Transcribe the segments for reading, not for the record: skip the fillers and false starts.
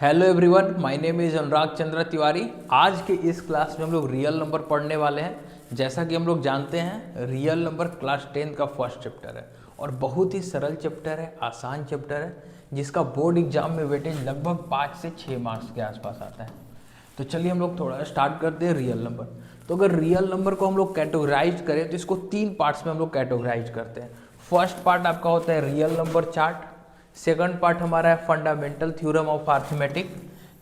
Hello everyone, my name is Anurag Chandra Tiwari. आज के इस क्लास में हम लोग रियल नंबर पढ़ने वाले हैं। जैसा कि हम लोग जानते हैं, रियल नंबर क्लास 10 का फर्स्ट चैप्टर है और बहुत ही सरल चैप्टर है, आसान चैप्टर है, जिसका बोर्ड एग्जाम में वेटेज लगभग 5 से 6 मार्क्स के आसपास आता है। तो चलिए हम लोग थोड़ा स्टार्ट करते हैं रियल नंबर। तो अगर रियल नंबर को हम लोग कैटेगराइज करें तो इसको 3 पार्ट्स में हम लोग कैटेगराइज करते हैं। फर्स्ट पार्ट आपका होता है real number chart. Second part हमारा है फंडामेंटल थ्योरम ऑफ अर्थमेटिक,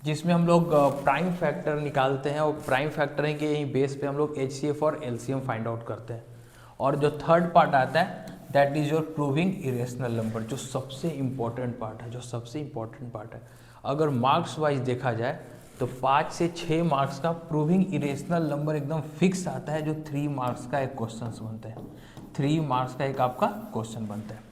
जिसमें हम लोग प्राइम फैक्टर निकालते हैं और प्राइम फैक्टर के यही बेस पे हम लोग एचसीएफ और एलसीएम फाइंड आउट करते हैं। और जो थर्ड पार्ट आता है that is your proving irrational number, जो सबसे इम्पोर्टेंट पार्ट है। अगर मार्क्स वाइज देखा जाए तो 5 से 6 मार्क्स का प्रूविंग इरेशनल नंबर एकदम फिक्स आता है, जो 3 मार्क्स का एक क्वेश्चन बनता है। 3 मार्क्स का एक आपका क्वेश्चन बनता है।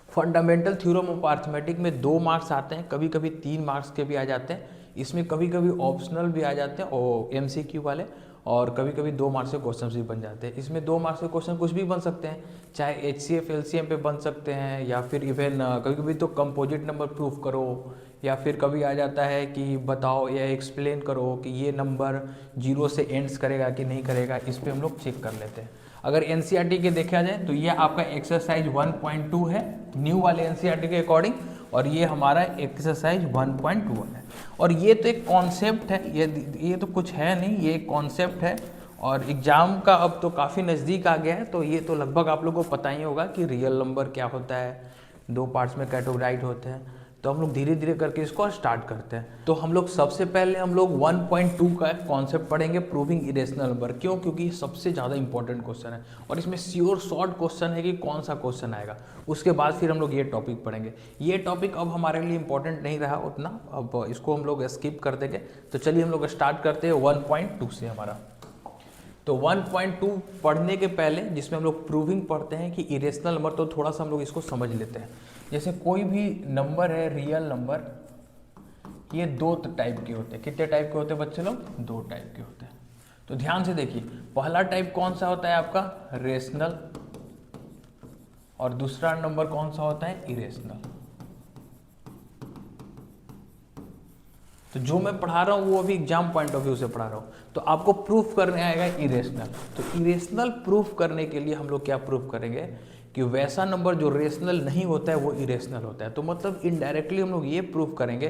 फंडामेंटल थ्योरम ऑफ अर्थमेटिक में 2 मार्क्स आते हैं, कभी कभी 3 मार्क्स के भी आ जाते हैं। इसमें कभी कभी ऑप्शनल भी आ जाते हैं और एमसीक्यू वाले, और कभी कभी 2 मार्क्स के क्वेश्चन भी बन जाते हैं। इसमें 2 मार्क्स के क्वेश्चन कुछ भी बन सकते हैं, चाहे एचसीएफ एलसीएम पे बन सकते हैं, या फिर इवन कभी कभी तो कंपोजिट नंबर प्रूफ करो, या फिर कभी आ जाता है कि बताओ या एक्सप्लेन करो कि ये नंबर 0 से एंड्स करेगा कि नहीं करेगा। इस पर हम लोग चेक कर लेते हैं। अगर एनसीईआरटी के देखा जाए तो ये आपका एक्सरसाइज 1.2 है न्यू वाले एनसीईआरटी के अकॉर्डिंग, और ये हमारा एक्सरसाइज 1.1 है। और ये तो एक कॉन्सेप्ट है, ये तो कुछ है नहीं, ये एक कॉन्सेप्ट है। और एग्जाम का अब तो काफ़ी नज़दीक आ गया है, तो ये तो लगभग आप लोगों को पता ही होगा कि रियल नंबर क्या होता है, 2 पार्ट्स में कैटेगराइज होते हैं। तो हम लोग धीरे धीरे करके इसको स्टार्ट करते हैं। तो हम लोग सबसे पहले 1.2 का कॉन्सेप्ट पढ़ेंगे, प्रूविंग इरेशनल नंबर। क्यों? क्योंकि ये सबसे ज़्यादा इंपॉर्टेंट क्वेश्चन है और इसमें श्योर शॉर्ट क्वेश्चन है कि कौन सा क्वेश्चन आएगा। उसके बाद फिर हम लोग ये टॉपिक पढ़ेंगे। ये टॉपिक अब हमारे लिए इंपॉर्टेंट नहीं रहा उतना, अब इसको हम लोग स्किप कर देंगे। तो चलिए हम लोग स्टार्ट करते हैं 1.2 से हमारा। तो 1.2 पढ़ने के पहले, जिसमें हम लोग प्रूविंग पढ़ते हैं कि इरेशनल नंबर, तो थोड़ा सा हम लोग इसको समझ लेते हैं। जैसे कोई भी नंबर है रियल नंबर, ये 2 टाइप के होते हैं। कितने टाइप के होते हैं बच्चे लोग? 2 टाइप के होते हैं। तो ध्यान से देखिए, पहला टाइप कौन सा होता है आपका? रेशनल। और दूसरा नंबर कौन सा होता है? इरेशनल। तो जो मैं पढ़ा रहा हूँ वो अभी एग्जाम पॉइंट ऑफ व्यू से पढ़ा रहा हूँ। तो आपको प्रूफ करने आएगा इरेशनल। तो इरेशनल प्रूफ करने के लिए हम लोग क्या प्रूफ करेंगे कि वैसा नंबर जो रेशनल नहीं होता है वो इरेशनल होता है। तो मतलब इनडायरेक्टली हम लोग ये प्रूफ करेंगे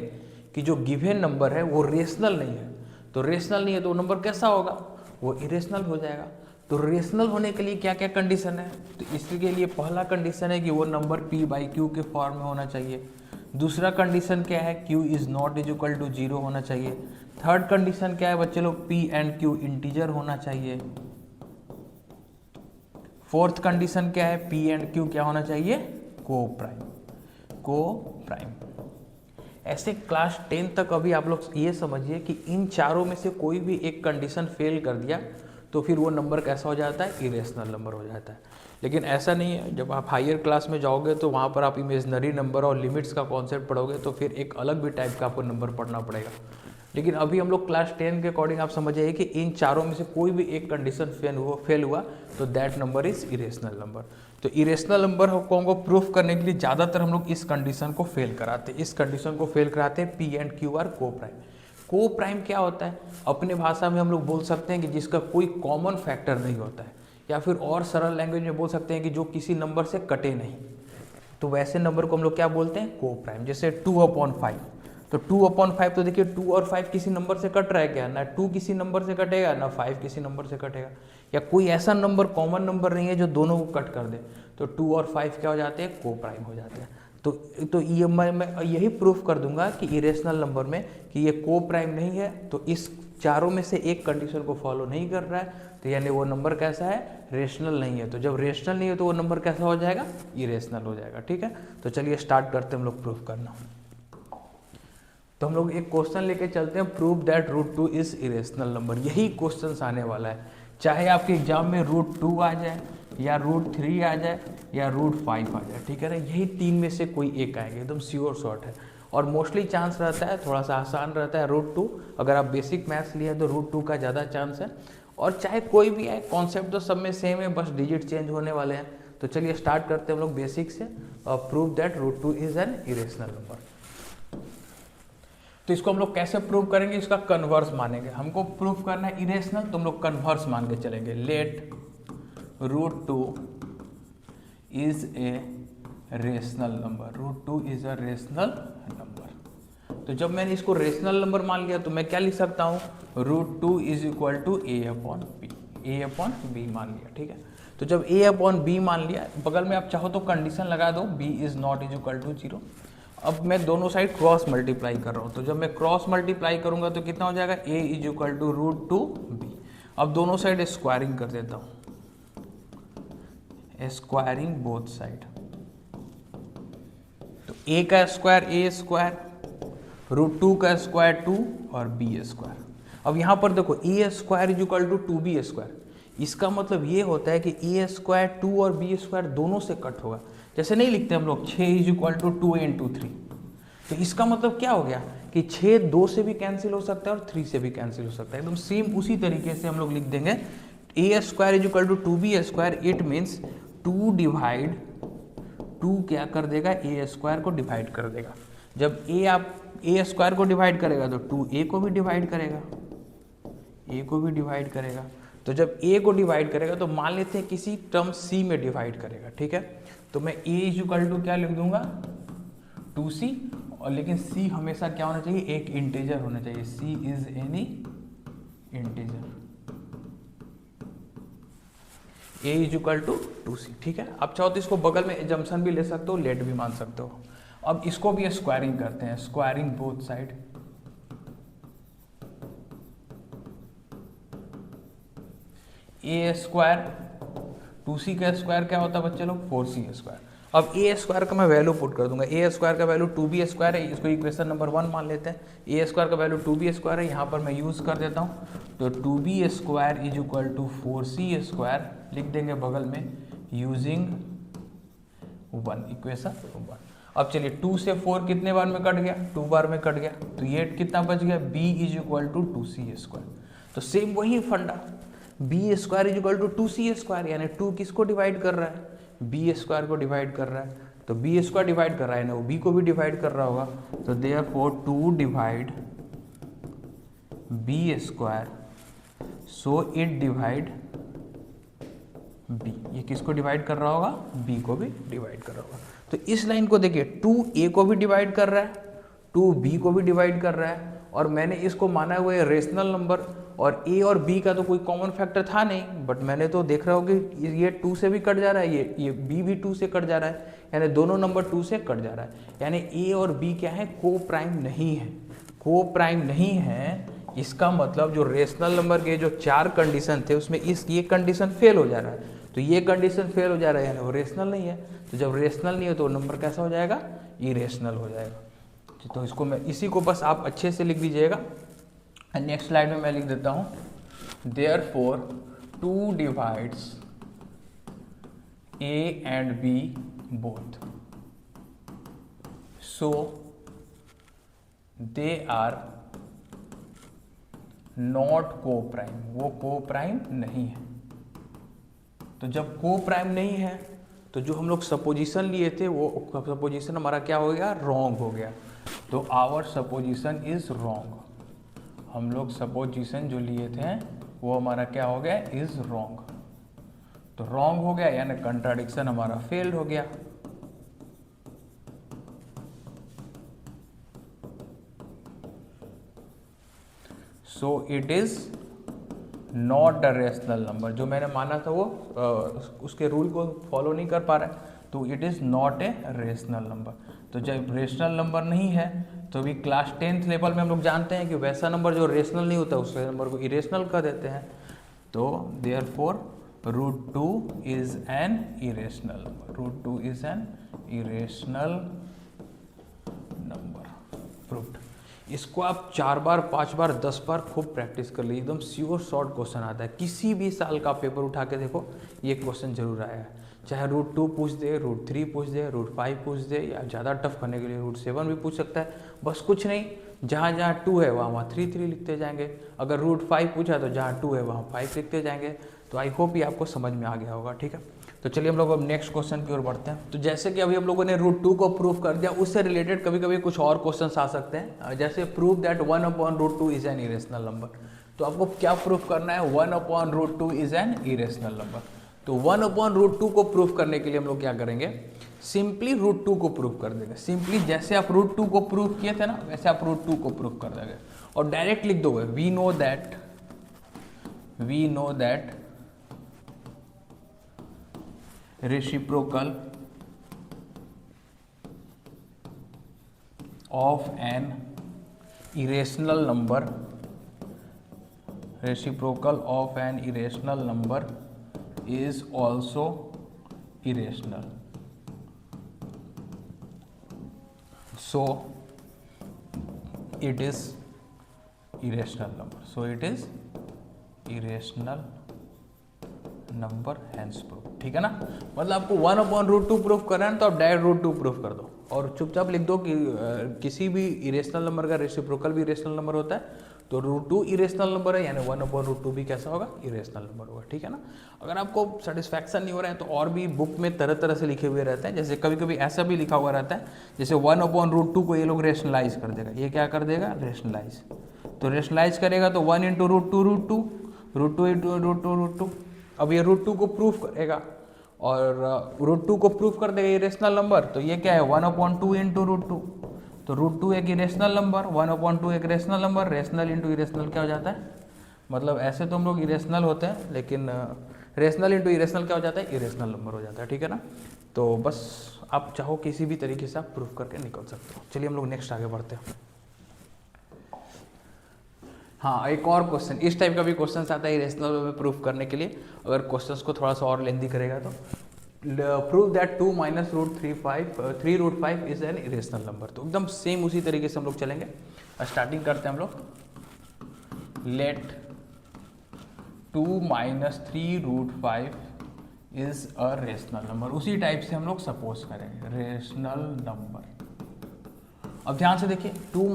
कि जो गिवन नंबर है वो रेशनल नहीं है। तो रेशनल नहीं है तो वो नंबर कैसा होगा? वो इरेशनल हो जाएगा। तो रेशनल होने के लिए क्या क्या कंडीशन है? तो इसके लिए पहला कंडीशन है कि वो नंबर p/q के फॉर्म में होना चाहिए। दूसरा कंडीशन क्या है? q is not is equal to 0 होना चाहिए। थर्ड कंडीशन क्या है बच्चे लोग? p एंड q इंटीजर होना चाहिए। फोर्थ कंडीशन क्या है? p एंड q क्या होना चाहिए? को प्राइम। ऐसे क्लास 10 तक अभी आप लोग ये समझिए कि इन चारों में से कोई भी एक कंडीशन फेल कर दिया तो फिर वो नंबर कैसा हो जाता है? इरेशनल नंबर हो जाता है। लेकिन ऐसा नहीं है, जब आप हायर क्लास में जाओगे तो वहाँ पर आप इमेजनरी नंबर और लिमिट्स का कॉन्सेप्ट पढ़ोगे तो फिर एक अलग भी टाइप का आपको नंबर पढ़ना पड़ेगा। लेकिन अभी हम लोग क्लास 10 के अकॉर्डिंग आप समझिए कि इन चारों में से कोई भी एक कंडीशन फेल हुआ तो that number is irrational number. तो इरेशनल नंबर को प्रूफ करने के लिए ज़्यादातर हम लोग इस कंडीशन को फेल कराते हैं। पी एंड क्यू आर को प्राइम क्या होता है? अपने भाषा में हम लोग बोल सकते हैं कि जिसका कोई कॉमन फैक्टर नहीं होता है, या फिर और सरल लैंग्वेज में बोल सकते हैं कि जो किसी नंबर से कटे नहीं। तो वैसे नंबर को हम लोग क्या बोलते हैं? को प्राइम। जैसे 2/5। तो 2/5 तो देखिए 2 और 5 किसी नंबर से कट रहा है क्या? ना 2 किसी नंबर से कटेगा ना 5 किसी नंबर से कटेगा, या कोई ऐसा नंबर कॉमन नंबर नहीं है जो दोनों को कट कर दे। तो 2 और 5 क्या हो जाते हैं? को प्राइम हो जाते हैं। तो ये मैं यही प्रूफ कर दूंगा कि इरेशनल नंबर में कि ये को प्राइम नहीं है, तो इस चारों में से एक कंडीशन को फॉलो नहीं कर रहा है, तो यानी वो नंबर कैसा है? रेशनल नहीं है। तो जब रेशनल नहीं है तो वो नंबर कैसा हो जाएगा? इरेशनल हो जाएगा। ठीक है, तो चलिए स्टार्ट करते हैं हम लोग प्रूफ करना। तो हम लोग एक क्वेश्चन लेके चलते हैं, prove that √2 is irrational number. यही क्वेश्चन आने वाला है, चाहे आपके एग्जाम में √2 आ जाए या √3 आ जाए या √5 आ जाए। ठीक है ना, यही 3 में से कोई एक आएंगे, एकदम श्योर शॉर्ट है। और मोस्टली चांस रहता है, थोड़ा सा आसान रहता है √2। अगर आप बेसिक मैथ्स लिए तो √2 का ज़्यादा चांस है। और चाहे कोई भी आए, कॉन्सेप्ट तो सब में सेम है, बस डिजिट चेंज होने वाले हैं। तो चलिए स्टार्ट करते हैं हम लोग बेसिक से, और prove that √2 is an irrational number. तो इसको हम लोग कैसे प्रूव करेंगे, इसका कन्वर्स मानेंगे। हमको प्रूव करना है इरेशनल, तो हम लोग कन्वर्स मान के चलेंगे। Let √2 is a rational number, √2 is a rational number. तो जब मैंने इसको रेशनल नंबर मान लिया तो मैं क्या लिख सकता हूँ, √2 is equal to a/b, a/b मान लिया, ठीक है। तो जब a/b मान लिया, बगल में आप चाहो तो कंडीशन लगा दो, b is not is equal to 0। अब मैं दोनों साइड क्रॉस मल्टीप्लाई कर रहा हूँ, तो जब मैं क्रॉस मल्टीप्लाई करूंगा तो कितना हो जाएगा, a is equal to √2b। अब दोनों साइड स्क्वायरिंग कर देता हूँ, स्क्वायरिंग बोथ साइड। तो a का स्क्वायर a स्क्वायर, √2 का स्क्वायर 2 और b स्क्वायर। अब यहाँ पर देखो a square is equal to 2b square, इसका मतलब ये होता है कि a स्क्वायर 2 और b स्क्वायर दोनों से कट होगा। जैसे नहीं लिखते हम लोग 6 इज इक्वल टू 2 × 3, तो इसका मतलब क्या हो गया कि 6 2 से भी कैंसिल हो सकता है और 3 से भी कैंसिल हो सकता है। एकदम सेम उसी तरीके से हम लोग लिख देंगे a square is equal to 2b square, it means 2 divide 2 क्या कर देगा, a स्क्वायर को डिवाइड कर देगा। जब आप a स्क्वायर को डिवाइड करेगा तो 2a को भी डिवाइड करेगा, a को भी डिवाइड करेगा। तो जब a को डिवाइड करेगा तो मान लेते हैं किसी टर्म c में डिवाइड करेगा, ठीक है। तो मैं a इज इक्वल टू क्या लिख दूंगा, 2c, और लेकिन c हमेशा क्या होना चाहिए, एक इंटीजर होना चाहिए, c is any integer, a is equal to 2c, ठीक है। आप चाहो तो इसको बगल में एजम्पशन भी ले सकते हो, लेट भी मान सकते हो। अब इसको भी स्क्वायरिंग करते हैं, squaring both side. a square 2c का स्क्वायर क्या होता है बच्चे लोग, 4c स्क्वायर। अब a स्क्वायर का मैं वैल्यू पुट कर दूंगा, a स्क्वायर का वैल्यू 2b स्क्वायर है, इसको इक्वेशन नंबर 1 मान लेते हैं। a स्क्वायर का वैल्यू 2b स्क्वायर है, यहाँ पर मैं यूज कर देता हूँ, तो 2b square is equal to 4c square लिख देंगे बगल में, यूजिंग 1, इक्वेशन 1। अब चलिए 2 से 4 कितने बार में कट गया, 2 बार में कट गया, तो ये कितना बच गया, b is equal to 2c square. तो सेम वही फंडा, b square is equal to 2c square, यानी 2 किसको डिवाइड कर रहा है, b स्क्वायर को डिवाइड कर रहा है। तो b स्क्वायर डिवाइड कर रहा है ना, वो b को भी डिवाइड कर रहा होगा, तो therefore 2 divide b square, so it divide b। ये किसको डिवाइड कर रहा होगा, b को भी डिवाइड कर रहा होगा। तो इस लाइन को देखिए, 2a को भी डिवाइड कर रहा है, 2b को भी डिवाइड कर रहा है, और मैंने इसको माना हुआ है रेशनल नंबर, और a और b का तो कोई कॉमन फैक्टर था नहीं, बट मैंने तो देख रहा हूँ कि ये 2 से भी कट जा रहा है, ये b भी 2 से कट जा रहा है, यानी दोनों नंबर 2 से कट जा रहा है, यानी a और b क्या है, को प्राइम नहीं है, को प्राइम नहीं है। इसका मतलब जो रेशनल नंबर के जो 4 कंडीशन थे उसमें ये कंडीशन फेल हो जा रहा है, तो ये कंडीशन फेल हो जा रहा है, यानी वो रेशनल नहीं है। तो जब रेशनल नहीं है तो नंबर कैसा हो जाएगा, इरेशनल हो जाएगा। तो इसको मैं इसी को बस आप अच्छे से लिख दीजिएगा। नेक्स्ट स्लाइड में मैं लिख देता हूँ, therefore 2 divides a and b both, so they are not co-prime, वो co-prime नहीं है। तो जब co-prime नहीं है तो जो हम लोग सपोजिशन लिए थे वो सपोजिशन हमारा क्या हो गया, रॉन्ग हो गया। तो आवर सपोजिशन इज रॉन्ग, हम लोग सपोजिशन जो लिए थे वो हमारा क्या हो गया, इज रॉन्ग। तो रॉन्ग हो गया यानी कंट्राडिक्शन हमारा फेल्ड हो गया। So it is not a rational number, जो मैंने माना था वो उसके रूल को फॉलो नहीं कर पा रहा है, तो it is not a rational number. तो जब रेशनल नंबर नहीं है तो भी क्लास 10th लेवल में हम लोग जानते हैं कि वैसा नंबर जो रेशनल नहीं होता उस नंबर को इरेशनल कर देते हैं। तो therefore √2 is an irrational number, √2 is an irrational number, proved. इसको आप 4 बार 5 बार 10 बार खूब प्रैक्टिस कर लीजिए, एकदम श्योर शॉर्ट क्वेश्चन आता है। किसी भी साल का पेपर उठा के देखो ये क्वेश्चन जरूर आया है, चाहे √2 पूछ दे, √3 पूछ दे, √5 पूछ दे, या ज़्यादा टफ करने के लिए √7 भी पूछ सकता है। बस कुछ नहीं, जहाँ जहाँ 2 है वहाँ 3 3 लिखते जाएंगे। अगर √5 पूछा तो जहाँ 2 है वहाँ 5 लिखते जाएंगे। तो आई होप ये आपको समझ में आ गया होगा, ठीक है। तो चलिए हम लोग अब नेक्स्ट क्वेश्चन की ओर बढ़ते हैं। तो जैसे कि अभी हम लोगों ने √2 को प्रूव कर दिया, उससे रिलेटेड कभी कभी कुछ और क्वेश्चन आ सकते हैं, जैसे prove that 1/√2 is an irrational number. तो आपको क्या प्रूव करना है, 1/√2 इज एन इरेशनल नंबर। तो 1/√2 को प्रूव करने के लिए हम लोग क्या करेंगे, सिंपली √2 को प्रूव कर देंगे। सिंपली जैसे आप √2 को प्रूव किए थे ना, वैसे आप √2 को प्रूव कर देंगे और डायरेक्ट लिख दोगे we know that reciprocal of an irrational number, reciprocal of an irrational number is also irrational. So it is irrational number. So it is irrational number hence proof, ठीक है ना। मतलब आपको 1/√2 प्रूफ करना है तो आप डायरेक्ट √2 प्रूफ कर दो और चुपचाप लिख दो कि किसी भी इरेशनल नंबर का रेसिप्रोकल भी इरेशनल नंबर होता है, तो √2 इरेशनल नंबर है, यानी 1/√2 भी कैसा होगा, इरेशनल नंबर होगा, ठीक है ना। अगर आपको सेटिस्फैक्शन नहीं हो रहा है तो और भी बुक में तरह तरह से लिखे हुए रहते हैं, जैसे कभी कभी ऐसा भी लिखा हुआ रहता है, जैसे 1/√2 को ये लोग रेशनलाइज कर देगा। ये क्या कर देगा, रेशनलाइज। तो रेशनलाइज करेगा तो 1 × √2 √2 √2 अब ये √2 को प्रूफ करेगा और √2 को प्रूफ कर देगा इरेशनल नंबर। तो ये क्या है, 1/2 × √2। तो √2 एक इरेशनल नंबर, 1/2 एक rational number, rational into irrational क्या हो जाता है, मतलब ऐसे तो हम लोग इरेशनल होते हैं, लेकिन रेशनल इंटू इरेशनल क्या हो जाता है, इरेशनल नंबर हो जाता है, ठीक है ना। तो बस आप चाहो किसी भी तरीके से आप प्रूफ करके निकल सकते हो। चलिए हम लोग नेक्स्ट आगे बढ़ते हैं। हाँ, एक और क्वेश्चन, इस टाइप का भी क्वेश्चन आता है इरेशनल में प्रूफ करने के लिए। अगर क्वेश्चंस को थोड़ा सा और लेंदी करेगा तो prove that 2 - √3 is an irrational number. तो एकदम सेम उसी तरीके से हम लोग चलेंगे। स्टार्टिंग करते हैं हम लोग, let 2 - 3√5 is a rational number. उसी टाइप से हम लोग सपोज करेंगे रेशनल नंबर। अब ध्यान से देखिए, 2 -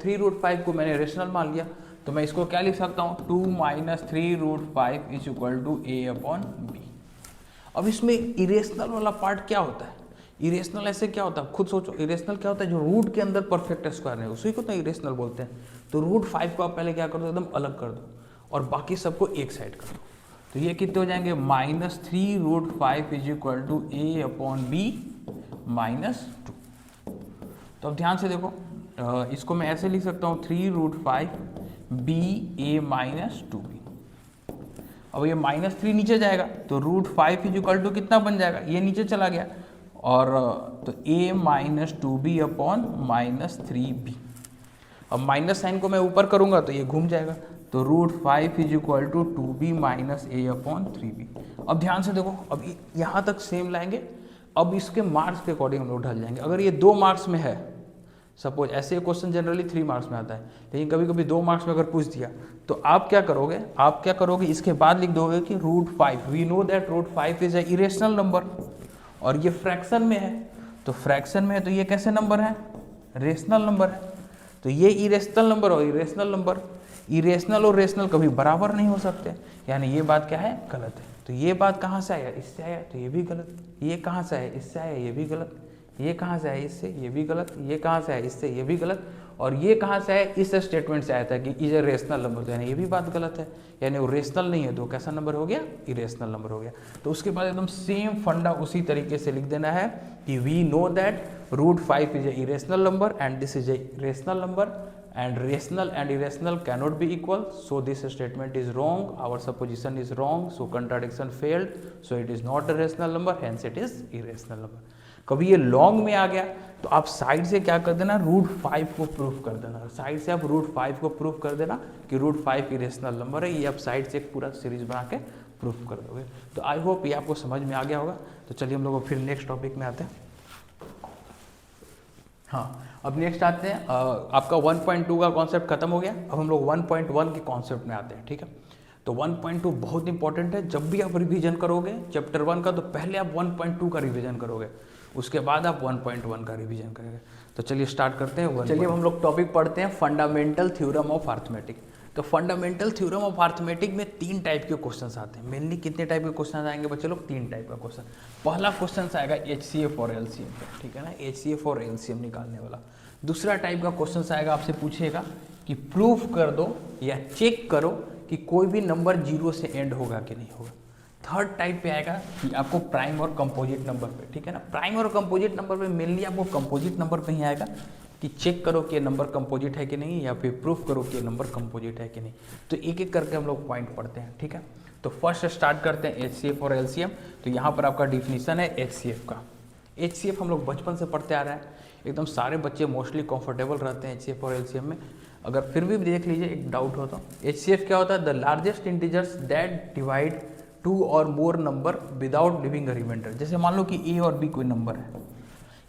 3√5 को मैंने रेशनल मान लिया, तो मैं इसको क्या लिख सकता हूँ, 2 - 3√5 इज इक्वल टू a/b। अब इसमें इरेशनल वाला पार्ट क्या होता है, इरेशनल ऐसे क्या होता है, खुद सोचो, इरेशनल क्या होता है, जो रूट के अंदर परफेक्ट स्क्वायर है उसी को तो इरेशनल बोलते हैं। तो √5 को आप पहले क्या कर दो, एकदम अलग कर दो और बाकी सबको एक साइड कर दो। तो ये कितने हो जाएंगे, -3√5 इज इक्वल टू a/b -2। तो अब ध्यान से देखो, इसको मैं ऐसे लिख सकता हूँ 3√5 ba -2b। अब ये -3 नीचे जाएगा तो √5 इज इक्वल टू कितना बन जाएगा, ये नीचे चला गया और तो a -2b अपॉन -3b। अब माइनस साइन को मैं ऊपर करूंगा तो ये घूम जाएगा, तो √5 is equal to 2b - a/3b। अब ध्यान से देखो, अब यहाँ तक सेम लाएंगे। अब इसके मार्क्स के अकॉर्डिंग हम लोग ढल जाएंगे। अगर ये 2 मार्क्स में है, सपोज ऐसे क्वेश्चन जनरली 3 मार्क्स में आता है, लेकिन कभी कभी 2 मार्क्स में अगर पूछ दिया तो आप क्या करोगे, इसके बाद लिख दोगे कि √5, we know that √5 is a irrational number और ये फ्रैक्शन में है, तो फ्रैक्शन में है तो ये कैसे नंबर है, रेशनल नंबर है। तो ये इरेशनल नंबर और इरेशनल नंबर, इरेशनल और रेशनल कभी बराबर नहीं हो सकते, यानी ये बात क्या है, गलत है। तो ये बात कहाँ से आया, इससे आया, तो ये भी गलत। ये कहाँ से आया, इससे आया, ये भी गलत। ये कहाँ से आया, इससे, ये भी गलत। ये कहाँ से आया, इससे, ये भी गलत। और ये कहाँ से आया, इस स्टेटमेंट से आया था कि इज ए रेशनल नंबर, यानी ये भी बात गलत है, यानी वो रेशनल नहीं है, तो कैसा नंबर हो गया, इरेशनल नंबर हो गया। तो उसके बाद एकदम सेम फंडा उसी तरीके से लिख देना है कि we know that √5 is a irrational number and this is a rational number and rational and irrational cannot be equal, so this statement is wrong, our supposition is wrong, so contradiction failed, so it is not a rational number, hence it is irrational number। कभी ये long में आ गया तो आप side से क्या कर देना, √5 को प्रूफ कर देना। साइड से आप √5 को प्रूफ कर देना कि √5 इरेशनल नंबर है, ये आप साइड से एक पूरा सीरीज बना के प्रूफ कर दोगे। तो आई होप ये आपको समझ में आ गया होगा। तो चलिए हम लोग फिर नेक्स्ट टॉपिक में आते हैं। हाँ, अब नेक्स्ट आते हैं, आपका 1.2 का कॉन्सेप्ट खत्म हो गया। अब हम लोग 1.1 के कॉन्सेप्ट में आते हैं, ठीक है। तो 1.2 बहुत इंपॉर्टेंट है। जब भी आप रिवीजन करोगे चैप्टर 1 का, तो पहले आप 1.2 का रिवीजन करोगे, उसके बाद आप 1.1 का रिवीजन करेंगे। तो चलिए स्टार्ट करते हैं। चलिए हम लोग टॉपिक पढ़ते हैं, फंडामेंटल थ्योरम ऑफ अर्थमेटिक। तो फंडामेंटल थ्योरम ऑफ अर्थमेटिक में 3 टाइप के क्वेश्चंस आते हैं। मेनली कितने टाइप के क्वेश्चन आएंगे बच्चे लोग? 3 टाइप का क्वेश्चन। पहला क्वेश्चन आएगा HCF और LCM का, ठीक है ना, HCF और LCM निकालने वाला। दूसरा टाइप का क्वेश्चन आएगा, आपसे पूछेगा कि प्रूफ कर दो या चेक करो कि कोई भी नंबर 0 से एंड होगा कि नहीं होगा। थर्ड टाइप पे आएगा कि आपको प्राइम और कंपोजिट नंबर पे, ठीक है ना, प्राइम और कंपोजिट नंबर पे मेनली आपको कंपोजिट नंबर पे ही आएगा कि चेक करो कि ये नंबर कंपोजिट है कि नहीं, या फिर प्रूफ करो कि ये नंबर कंपोजिट है कि नहीं। तो एक एक करके हम लोग पॉइंट पढ़ते हैं, ठीक है। तो फर्स्ट स्टार्ट करते हैं HCF और LCM। तो यहाँ पर आपका डिफिनीशन है HCF का। HCF हम लोग बचपन से पढ़ते आ रहे हैं, एकदम सारे बच्चे मोस्टली कंफर्टेबल रहते हैं HCF और LCM में। अगर फिर भी देख लीजिए एक डाउट हो तो HCF क्या होता है? The largest integers that divide 2 और more number without leaving a remainder. जैसे मान लो कि A और B कोई नंबर है,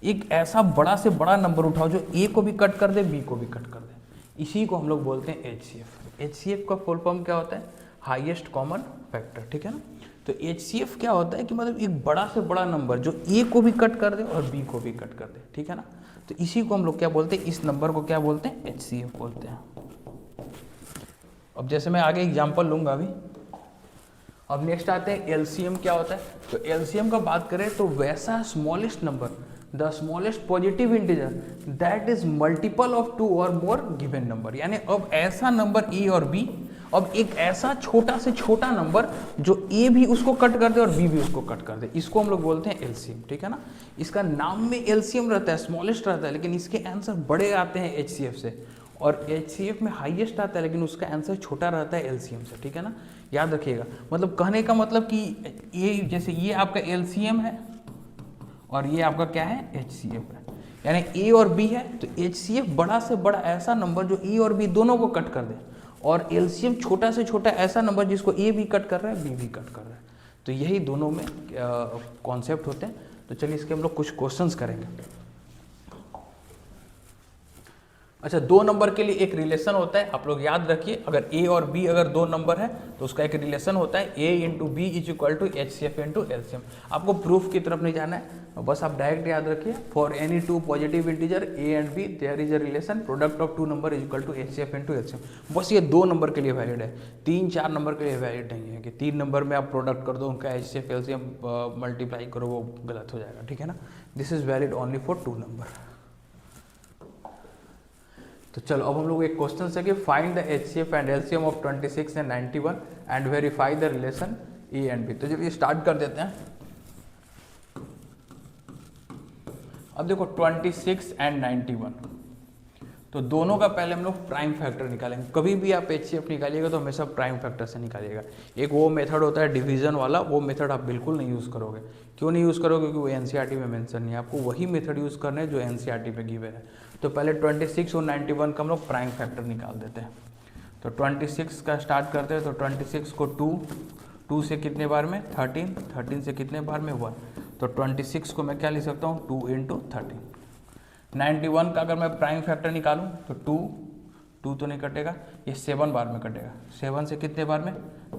एक ऐसा बड़ा से बड़ा नंबर उठाओ जो A को भी कट कर दे, B को भी कट कर दे, इसी को हम लोग बोलते हैं HCF। HCF का फुल फॉर्म क्या होता है? हाईएस्ट कॉमन फैक्टर, ठीक है ना। तो HCF क्या होता है कि मतलब एक बड़ा से बड़ा नंबर जो A को भी कट कर दे और B को भी कट कर दे, ठीक है ना। तो इसी को हम लोग क्या बोलते हैं? इस नंबर को क्या बोलते हैं? HCF बोलते हैं। अब जैसे मैं आगे एग्जाम्पल लूंगा अभी। अब नेक्स्ट आते हैं LCM क्या होता है। तो LCM का बात करें तो वैसा smallest number, the smallest positive integer that is multiple of 2 और मोर गिवन नंबर। यानी अब ऐसा नंबर A और B, अब एक ऐसा छोटा से छोटा नंबर जो A भी उसको कट कर दे और B भी उसको कट कर दे, इसको हम लोग बोलते हैं LCM, ठीक है ना। इसका नाम में LCM रहता है, स्मॉलेस्ट रहता है, लेकिन इसके आंसर बड़े आते हैं HCF से, और HCF में हाईएस्ट आता है लेकिन उसका आंसर छोटा रहता है LCM से, ठीक है ना। याद रखिएगा, मतलब कहने का मतलब कि ये जैसे ये आपका LCM है और ये आपका क्या है? HCF है। यानी A और B है तो HCF बड़ा से बड़ा ऐसा नंबर जो A और B दोनों को कट कर दे, और LCM छोटा से छोटा ऐसा नंबर जिसको A भी कट कर रहा है, B भी कट कर रहा है। तो यही दोनों में कॉन्सेप्ट होते हैं। तो चलिए इसके हम लोग कुछ क्वेश्चंस करेंगे। अच्छा, 2 नंबर के लिए एक रिलेशन होता है, आप लोग याद रखिए। अगर A और B अगर 2 नंबर है तो उसका एक रिलेशन होता है A into B is equal to HCF into LCM। आपको प्रूफ की तरफ नहीं जाना है, बस आप डायरेक्ट याद रखिए। For any 2 positive integer A and B there is a relation product of 2 number is equal to HCF into LCM। बस ये 2 नंबर के लिए वैलिड है, 3-4 नंबर के लिए वैलिड नहीं है कि 3 नंबर में आप प्रोडक्ट कर दो उनका HCF LCM मल्टीप्लाई करो, वो गलत हो जाएगा, ठीक है ना। This is valid only for 2 number. तो चलो अब हम लोग एक क्वेश्चन है कि find the HCF and LCM of 26 and 91 and verify the relation A and B। तो चलिए स्टार्ट कर देते हैं। अब देखो 26 एंड 91, तो दोनों का पहले हम लोग प्राइम फैक्टर निकालेंगे। कभी भी आप HCF निकालिएगा तो हमेशा प्राइम फैक्टर से निकालिएगा। एक वो मेथड होता है डिवीजन वाला, वो मेथड आप बिल्कुल नहीं यूज़ करोगे। क्यों नहीं यूज़ करोगे? क्योंकि वो NCERT में मेंशन नहीं है। आपको वही मेथड यूज़ करना है जो NCERT पे गिवन है। तो पहले 26 और 91 का हम लोग प्राइम फैक्टर निकाल देते हैं। तो 26 का स्टार्ट करते हैं। तो 26 को 2 से कितने बार में? 13 से कितने बार में? 1। तो 26 को मैं क्या लिख सकता हूँ? 2 इंटू 13। 91 का अगर मैं प्राइम फैक्टर निकालूं तो 2 तो नहीं कटेगा, ये 7 बार में कटेगा। 7 से कितने बार में?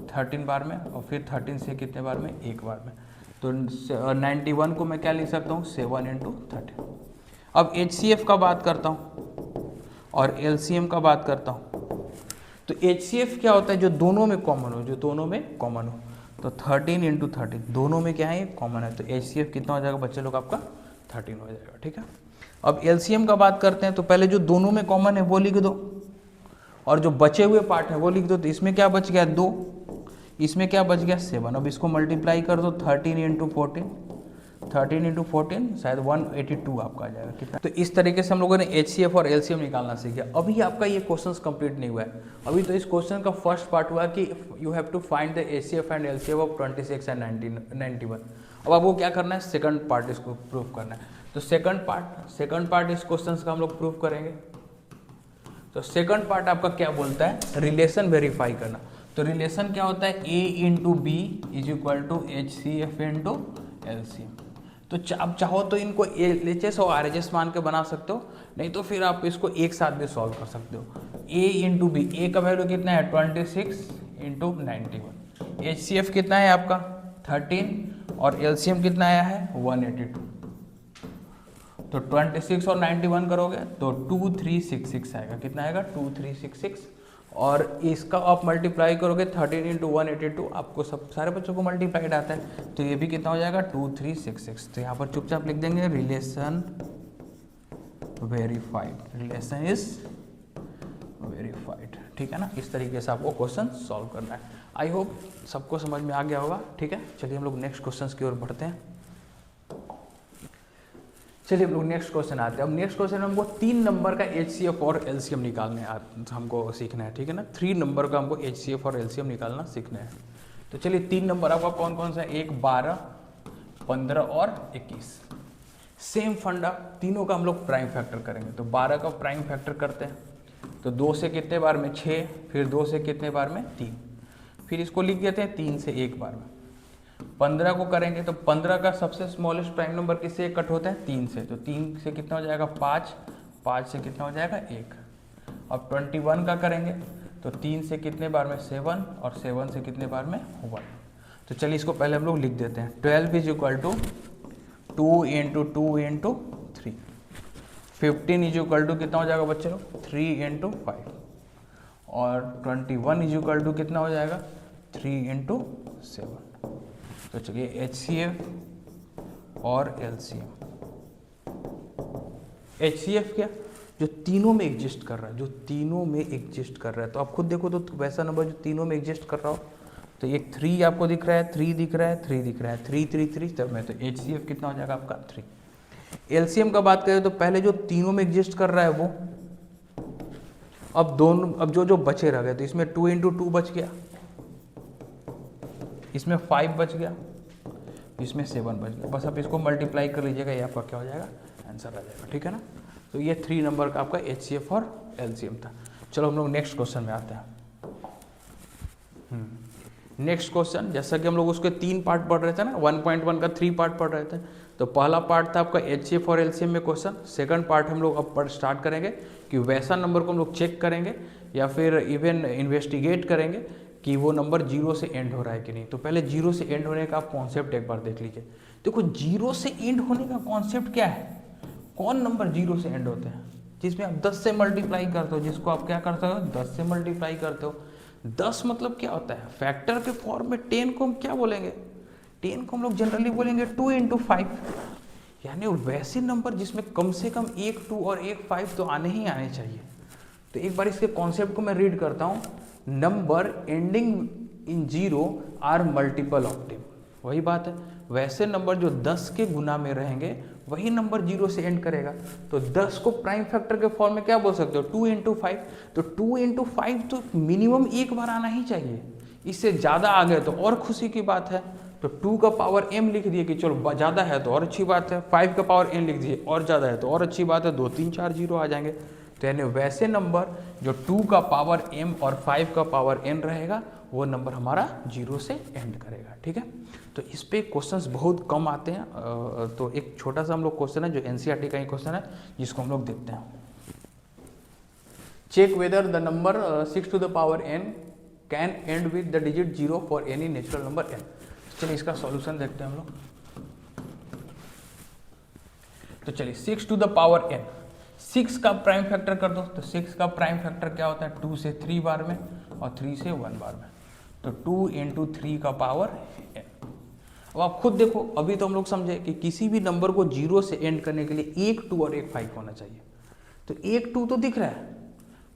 13 बार में, और फिर 13 से कितने बार में? 1 बार में। तो 91 को मैं क्या लिख सकता हूँ? 7 इंटू 13। अब HCF का बात करता हूँ और LCM का बात करता हूँ। तो HCF क्या होता है? जो दोनों में कॉमन हो, जो दोनों में कॉमन हो। तो 13 इंटू 13 दोनों में क्या है? कॉमन है। तो HCF कितना हो जाएगा बच्चे लोग? आपका 13 हो जाएगा, ठीक है। अब LCM का बात करते हैं। तो पहले जो दोनों में कॉमन है वो लिख दो, और जो बचे हुए पार्ट है वो लिख दो। तो इसमें क्या बच गया? 2, इसमें क्या बच गया? 7। अब इसको मल्टीप्लाई कर दो 13 इंटू 14, 13 इंटू 14 शायद 182 आपका आ जाएगा, कितना? तो इस तरीके से हम लोगों ने HCF और LCM निकालना सीख गया। अभी आपका ये क्वेश्चन कंप्लीट नहीं हुआ है। अभी तो इस क्वेश्चन का फर्स्ट पार्ट हुआ कि you have to find the HCF and LCM of 26 and 91। अब आपको क्या करना है? सेकंड पार्ट इसको प्रूव करना है। तो सेकंड पार्ट इस क्वेश्चन का हम लोग प्रूव करेंगे। तो सेकंड पार्ट आपका क्या बोलता है? रिलेशन वेरीफाई करना। तो रिलेशन क्या होता है? A into B is equal to HCF into LCM। तो आप चाहो तो इनको LHS और RHS मान के बना सकते हो, नहीं तो फिर आप इसको एक साथ भी सॉल्व कर सकते हो। A इंटू बी, A का वैल्यू कितना है? 26 इंटू 91। HCF कितना है आपका? 13, और LCM कितना आया है? 182। तो 26 और 91 करोगे तो 2366 आएगा। कितना आएगा? 2366। और इसका आप मल्टीप्लाई करोगे 13 इंटू 182, आपको सब सारे बच्चों को मल्टीप्लाइड आता है, तो ये भी कितना हो जाएगा 2366। तो यहाँ पर चुपचाप लिख देंगे relation verified, relation is verified, ठीक है ना। इस तरीके से आपको क्वेश्चन सॉल्व करना है। आई होप सबको समझ में आ गया होगा, ठीक है। चलिए हम लोग नेक्स्ट क्वेश्चन की ओर बढ़ते हैं। चलिए हम लोग नेक्स्ट क्वेश्चन आते हैं। अब नेक्स्ट क्वेश्चन में हमको 3 नंबर का HCF और LCM निकालने हमको सीखना है, ठीक है ना। 3 नंबर का हमको HCF और LCM निकालना सीखना है। तो चलिए 3 नंबर आपका कौन कौन सा है, 1, 12, 15 और 21। सेम फंडा, तीनों का हम लोग प्राइम फैक्टर करेंगे। तो 12 का प्राइम फैक्टर करते हैं, तो 2 से कितने बार में 6, फिर 2 से कितने बार में 3, फिर इसको लिख देते हैं 3 से 1 बार में। 15 को करेंगे तो 15 का सबसे स्मॉलेस्ट प्राइम नंबर किससे कट होता है, 3 से। तो 3 से कितना हो जाएगा 5, 5 से कितना हो जाएगा 1। अब 21 का करेंगे तो 3 से कितने बार में 7, और 7 से कितने बार में 1। तो चलिए इसको पहले हम लोग लिख देते हैं। 12 is equal to 2 into 2 into 3। 15 is equal to कितना हो जाएगा बच्चे लोग 3 इंटू 5। और 21 इज इक्वल टू कितना हो जाएगा 3 इंटू 7। तो चलिए HCF और LCM। HCF क्या, जो तीनों में एग्जिस्ट कर रहा है, जो तीनों में एग्जिस्ट कर रहा है। तो आप खुद देखो तो वैसा नंबर जो तीनों में एग्जिस्ट कर रहा हो, तो एक 3 आपको दिख रहा है, 3 दिख रहा है, 3 दिख रहा है, 3 3 3 तब में, तो HCF कितना हो जाएगा आपका 3। LCM का बात करें तो पहले जो तीनों में एग्जिस्ट कर रहा है वो, अब जो बचे रह गए, तो इसमें 2 इंटू 2 बच गया, इसमें 5 बच गया, इसमें 7 बच गया। बस आप इसको मल्टीप्लाई कर लीजिएगा, ये आपका क्या हो जाएगा आंसर आ जाएगा, ठीक है ना। तो ये 3 नंबर का आपका HCF और LCM था। चलो हम लोग नेक्स्ट क्वेश्चन में आते हैं। नेक्स्ट क्वेश्चन, जैसा कि हम लोग उसके 3 पार्ट पढ़ रहे थे ना, 1.1 का 3 पार्ट पढ़ रहे थे। तो पहला पार्ट था आपका HCF और LCM में क्वेश्चन। सेकंड पार्ट हम लोग अब स्टार्ट करेंगे कि वैसा नंबर को हम लोग चेक करेंगे या फिर इवन इन्वेस्टिगेट करेंगे कि वो नंबर 0 से एंड हो रहा है कि नहीं। तो पहले 0 से एंड होने का आप कॉन्सेप्ट एक बार देख लीजिए। देखो 0 से एंड होने का कॉन्सेप्ट क्या है, कौन नंबर 0 से एंड होते हैं, जिसमें आप 10 से मल्टीप्लाई करते हो, जिसको आप क्या करते हो 10 से मल्टीप्लाई करते हो। 10 मतलब क्या होता है, फैक्टर के फॉर्म में 10 को हम क्या बोलेंगे, 10 को हम लोग जनरली बोलेंगे 2 इंटू 5, यानी वैसे नंबर जिसमें कम से कम 1 2 और 1 5 तो आने ही आने चाहिए। तो एक बार इसके कॉन्सेप्ट को मैं रीड करता हूँ। Number ending in 0 are multiple of 10। वही बात है, वैसे नंबर जो 10 के गुना में रहेंगे वही नंबर 0 से एंड करेगा। तो 10 को प्राइम फैक्टर के फॉर्म में क्या बोल सकते हो 2 इंटू 5। तो 2 इंटू 5 तो मिनिमम एक बार आना ही चाहिए, इससे ज़्यादा आ गए तो और खुशी की बात है। तो 2 का पावर m लिख दिए कि चलो ज़्यादा है तो और अच्छी बात है, 5 का पावर n लिख दिए और ज़्यादा है तो और अच्छी बात है, 2 3 4 0 आ जाएंगे। तो यानी वैसे नंबर जो 2 का पावर m और 5 का पावर n रहेगा वो नंबर हमारा 0 से एंड करेगा, ठीक है। तो इस पे क्वेश्चंस बहुत कम आते हैं। तो एक छोटा सा हम लोग क्वेश्चन है जो NCERT का ही क्वेश्चन है, जिसको हम लोग देखते हैं। Check whether the number 6 to the power n can end with the digit 0 for any natural number n। चलिए इसका सॉल्यूशन देखते हैं हम लोग। तो चलिए 6 टू द पावर n, 6 का प्राइम फैक्टर कर दो। तो 6 का प्राइम फैक्टर क्या होता है 2 से 3 बार में और 3 से 1 बार में। तो 2 इंटू 3 का पावर n। अब आप खुद देखो, अभी तो हम लोग समझे कि किसी भी नंबर को 0 से एंड करने के लिए 1 2 और 1 5 होना चाहिए। तो 1 2 तो दिख रहा है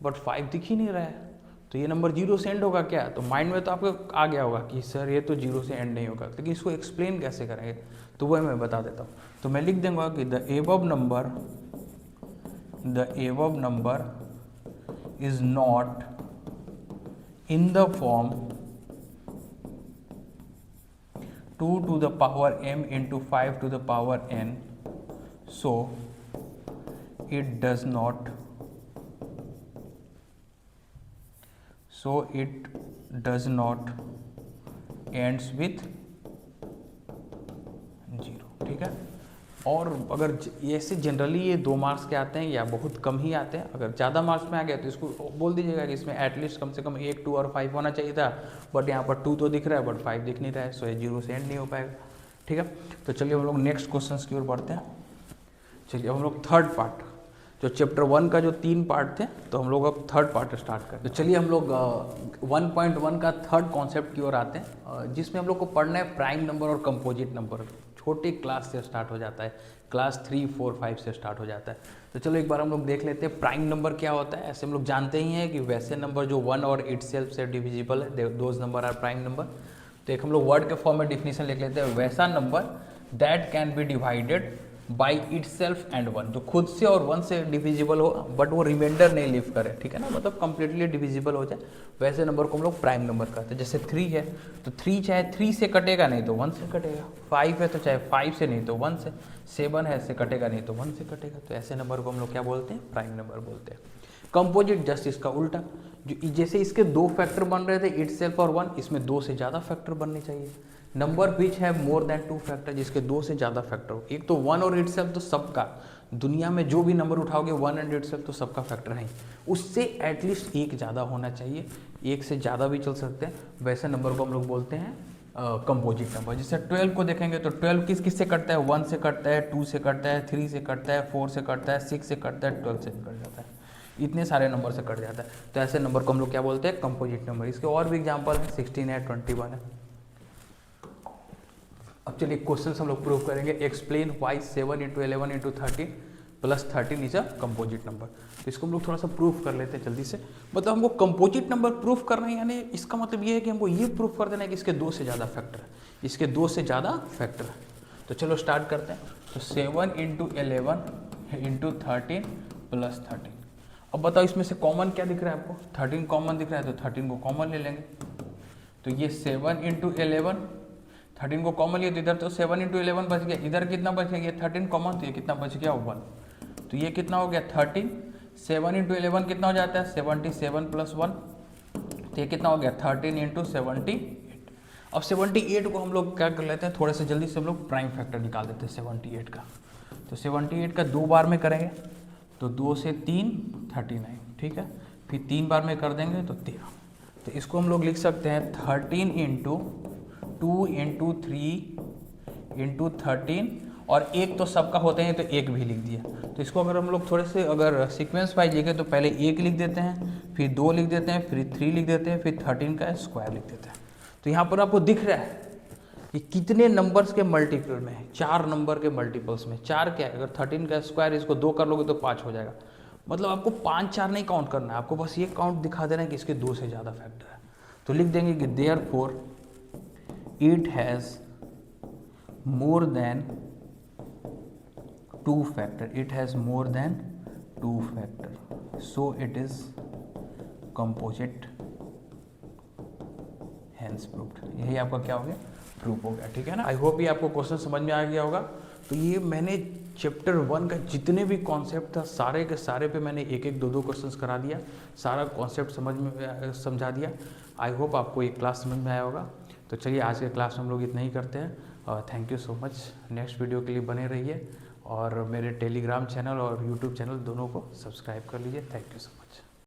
बट 5 दिख ही नहीं रहा है, तो ये नंबर 0 से एंड होगा क्या। तो माइंड में तो आपको आ गया होगा कि सर ये तो 0 से एंड नहीं होगा, लेकिन इसको एक्सप्लेन कैसे करेंगे तो वह मैं बता देता हूँ। तो मैं लिख दूंगा कि the above number is not in the form 2 to the power m into 5 to the power n, so it does not ends with 0, ठीक है। और अगर ऐसे जनरली ये 2 मार्क्स के आते हैं या बहुत कम ही आते हैं। अगर ज़्यादा मार्क्स में आ गया तो इसको बोल दीजिएगा कि इसमें एटलीस्ट कम से कम 1 2 और 5 होना चाहिए था, बट यहाँ पर 2 तो दिख रहा है बट 5 दिख नहीं रहा है, सो ये 0 से एंड नहीं हो पाएगा, ठीक है। तो चलिए हम लोग नेक्स्ट क्वेश्चन की ओर बढ़ते हैं। चलिए अब हम लोग जो चैप्टर 1 का जो 3 पार्ट थे, तो हम लोग अब थर्ड पार्ट स्टार्ट करें। तो चलिए हम लोग 1.1 का थर्ड कॉन्सेप्ट की ओर आते हैं, जिसमें हम लोग को पढ़ना है प्राइम नंबर और कंपोजिट नंबर। छोटे क्लास से स्टार्ट हो जाता है, क्लास 3, 4, 5 से स्टार्ट हो जाता है। तो चलो एक बार हम लोग देख लेते हैं प्राइम नंबर क्या होता है। ऐसे हम लोग जानते ही हैं कि वैसे नंबर जो 1 और इटसेल्फ से डिविजिबल है, those number are prime number. तो एक हम लोग वर्ड के फॉर्म में डिफिनीशन लिख लेते हैं, वैसा number that can be divided by itself and 1, जो खुद से और 1 से डिविजिबल हो बट वो रिमाइंडर नहीं लीव करे, ठीक है ना, मतलब कंप्लीटली डिविजिबल हो जाए, वैसे नंबर को हम लोग प्राइम नंबर कहते हैं। जैसे 3 है तो 3 चाहे 3 से कटेगा नहीं तो 1 से कटेगा, 5 है तो चाहे 5 से नहीं तो 1 से, 7 है से कटेगा नहीं तो 1 से कटेगा, तो ऐसे नंबर को हम लोग क्या बोलते हैं, प्राइम नंबर बोलते हैं। कंपोजिट जस्ट इसका उल्टा, जो जैसे इसके 2 फैक्टर बन रहे थे इटसेल्फ और 1, इसमें 2 से ज़्यादा फैक्टर बनने चाहिए। नंबर विच है मोर देन 2 फैक्टर, जिसके 2 से ज़्यादा फैक्टर हो। एक तो 1 और इटसेल्फ तो सबका, दुनिया में जो भी नंबर उठाओगे 1 एंड इटसेल्फ तो सबका फैक्टर है, उससे एटलीस्ट एक ज़्यादा होना चाहिए, एक से ज़्यादा भी चल सकते हैं, वैसे नंबर को हम लोग बोलते हैं कंपोजिट नंबर। जैसे 12 को देखेंगे तो 12 किस किस से कटता है, 1 से कटता है, 2 से कटता है, 3 से कटता है, 4 से कटता है, 6 से कटता है, 12 से भी कट जाता है, इतने सारे नंबर से कट जाता है। तो ऐसे नंबर को हम लोग क्या बोलते हैं, कंपोजिट नंबर। इसके और भी एग्जाम्पल है, 16 है, 21 है। अब चलिए क्वेश्चन हम लोग प्रूव करेंगे। Explain why 7 × 11 × 13 + 13 is a composite number. तो इसको हम लोग थोड़ा सा प्रूफ कर लेते हैं जल्दी से। मतलब हमको कंपोजिट नंबर प्रूफ करना है, यानी इसका मतलब ये है कि हमको ये प्रूफ कर देना है कि इसके 2 से ज़्यादा फैक्टर है, इसके 2 से ज़्यादा फैक्टर है। तो चलो स्टार्ट करते हैं। तो 7 × 11 × 13 + 13। अब बताओ इसमें से कॉमन क्या दिख रहा है आपको, 13 कॉमन दिख रहा है, तो 13 को कॉमन ले लेंगे। तो ये 7 × 11, 13 को कॉमन लिया तो इधर तो 7 × 11 बच गया, इधर कितना बच गया, ये 13 कॉमन, तो ये कितना बच गया 1, तो ये कितना हो गया 13। 7 × 11 कितना हो जाता है 77 + 1, तो ये कितना हो गया 13 × 78। अब 78 को हम लोग क्या कर लेते हैं, थोड़े से जल्दी से हम लोग प्राइम फैक्टर निकाल देते हैं 78 का। तो 78 का 2 बार में करेंगे तो 2 से 3 39, ठीक है, फिर 3 बार में कर देंगे तो 13। तो इसको हम लोग लिख सकते हैं 13 × 2 × 3 × 13, और एक तो सबका होते हैं तो एक भी लिख दिया। तो इसको अगर हम लोग थोड़े से अगर सीक्वेंस वाइज लिखें तो पहले 1 लिख देते हैं, फिर 2 लिख देते हैं, फिर 3 लिख देते हैं, फिर 13 का स्क्वायर लिख देते हैं। तो यहाँ पर आपको दिख रहा है कि कितने नंबर्स के मल्टीपल में है, 4 नंबर के मल्टीपल्स में। 4 क्या है, अगर 13 का स्क्वायर इसको 2 कर लोगे तो 5 हो जाएगा। मतलब आपको 5 4 नहीं काउंट करना है, आपको बस ये काउंट दिखा देना है कि इसके 2 से ज़्यादा फैक्टर है। तो लिख देंगे कि therefore it has more than 2 factor, it has more than 2 factor, so it is composite, hence proved। यही आपका क्या हो गया, प्रूफ हो गया, ठीक है ना। आई होप ये आपको क्वेश्चन समझ में आ गया होगा। तो ये मैंने चैप्टर 1 का जितने भी कॉन्सेप्ट था सारे के सारे पे मैंने 1-1 2-2 क्वेश्चंस करा दिया, सारा कॉन्सेप्ट समझा दिया। आई होप आपको ये क्लास समझ में आया होगा। तो चलिए आज के क्लास में हम लोग इतना ही करते हैं, और thank you so much. Next video के लिए बने रहिए, और मेरे टेलीग्राम चैनल और यूट्यूब चैनल दोनों को सब्सक्राइब कर लीजिए। Thank you so much.